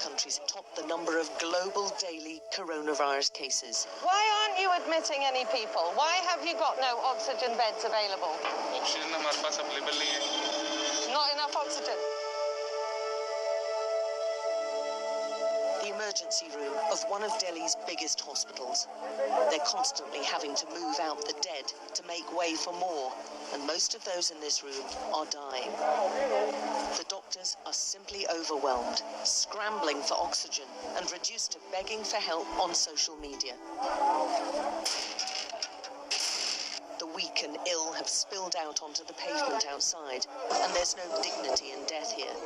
countries top the number of global daily coronavirus cases. Why aren't you admitting any people? Why have you got no oxygen beds available? Oxygen हमारे पास available नहीं है. Not enough oxygen. The emergency room of one of Delhi's biggest hospitals. They're constantly having to move out the dead to make way for more, and most of those in this room are dying. The doctors are simply overwhelmed, scrambling for oxygen and reduced to begging for help on social media. The weak and ill have spilled out onto the pavement outside, and there's no dignity in death here.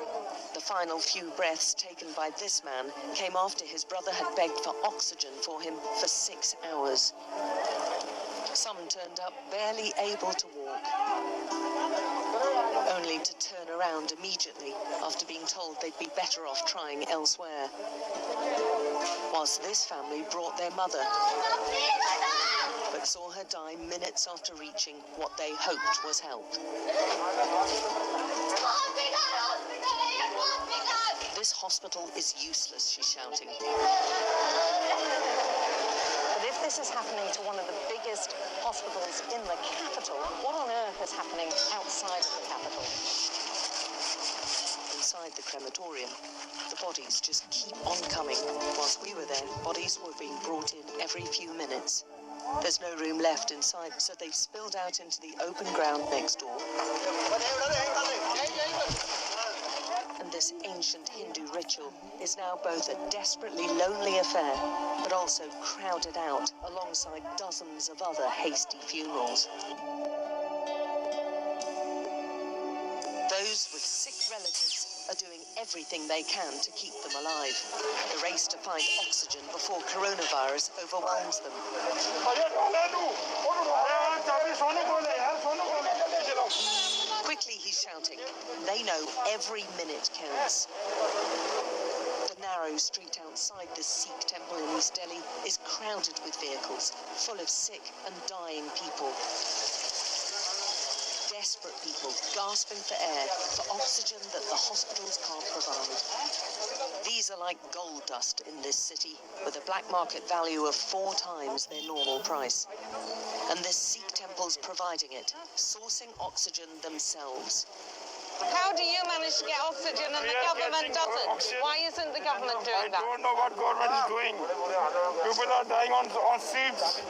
The final few breaths taken by this man came after his brother had begged for oxygen for him for 6 hours. Some turned up barely able to walk, only to turn around immediately after being told they'd be better off trying elsewhere. Whilst this family brought their mother, but saw her die minutes after reaching what they hoped was help. This hospital is useless, she's shouting. But if this is happening to one of the biggest hospitals in the capital, what on earth is happening outside of the capital? Inside the crematorium, the bodies just keep on coming. Whilst we were there, bodies were being brought in every few minutes. There's no room left inside, so they've spilled out into the open ground next door. And this ancient Hindu ritual is now both a desperately lonely affair, but also crowded out alongside dozens of other hasty funerals. Those with sick relatives are doing everything they can to keep them alive. The race to find oxygen before coronavirus overwhelms them. Quickly, he's shouting. They know every minute counts. The narrow street outside the Sikh temple in East Delhi is crowded with vehicles, full of sick and dying people. Desperate people gasping for air, for oxygen that the hospitals can't provide. These are like gold dust in this city, with a black market value of 4 times their normal price. And this Sikh temple's providing it, sourcing oxygen themselves. How do you manage to get oxygen and the government doesn't? Why isn't the government doing that? I don't know what government is doing. People are dying on streets.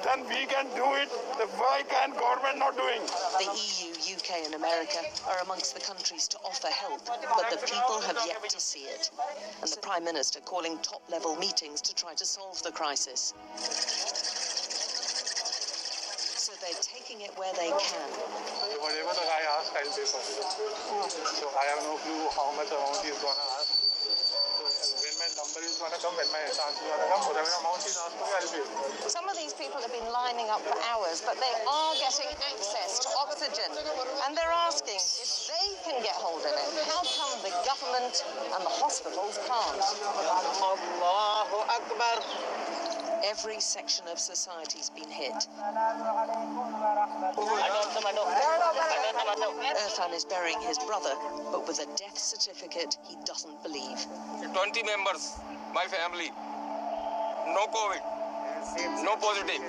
Then we can do it. Why can government not doing? The EU, UK and America are amongst the countries to offer help, but the people have yet to see it. And the Prime Minister calling top-level meetings to try to solve the crisis. So they're taking it where they can. Whatever the guy asks, I'll pay for it. So I have no clue how much amount he's going to ask. So when my number is going to come, when my chance is going to come, whatever amount he's asking, I'll pay. Some of these people have been lining up for hours, but they are getting access to oxygen. And they're asking if they can get hold of it. How come the government and the hospitals can't? Allahu Akbar. Every section of society's been hit. Irfan is burying his brother, but with a death certificate he doesn't believe. 20 members, my family. No COVID. No positive.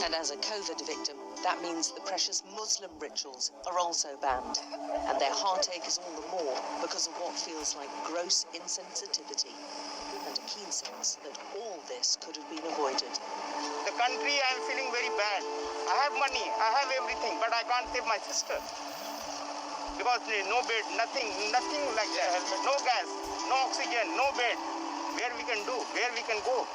And as a COVID victim, that means the precious Muslim rituals are also banned. And their heartache is all the more because of what feels like gross insensitivity and a keen sense that all this could have been avoided. The country, I am feeling very bad. I have money, I have everything, but I can't save my sister. Because no bed, nothing like that. No gas, no oxygen, no bed. Where we can do, where we can go.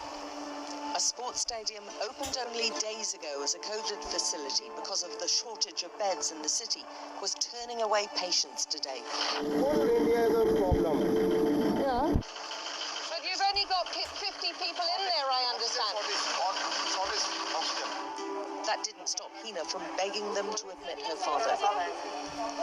A sports stadium opened only days ago as a COVID facility because of the shortage of beds in the city was turning away patients today. Whole India is a problem. Yeah. But you've only got 50 people in there, I understand. That didn't stop Hina from begging them to admit her father.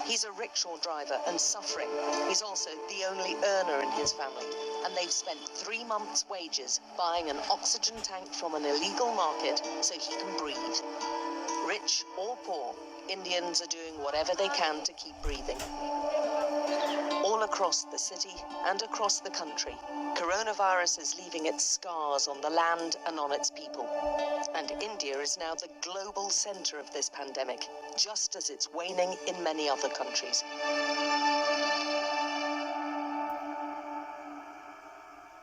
He's a rickshaw driver and suffering. He's also the only earner in his family, and they've spent 3 months' wages buying an oxygen tank from an illegal market so he can breathe. Rich or poor, Indians are doing whatever they can to keep breathing. All across the city and across the country, coronavirus is leaving its scars on the land and on its people. And India is now the global centre of this pandemic, just as it's waning in many other countries.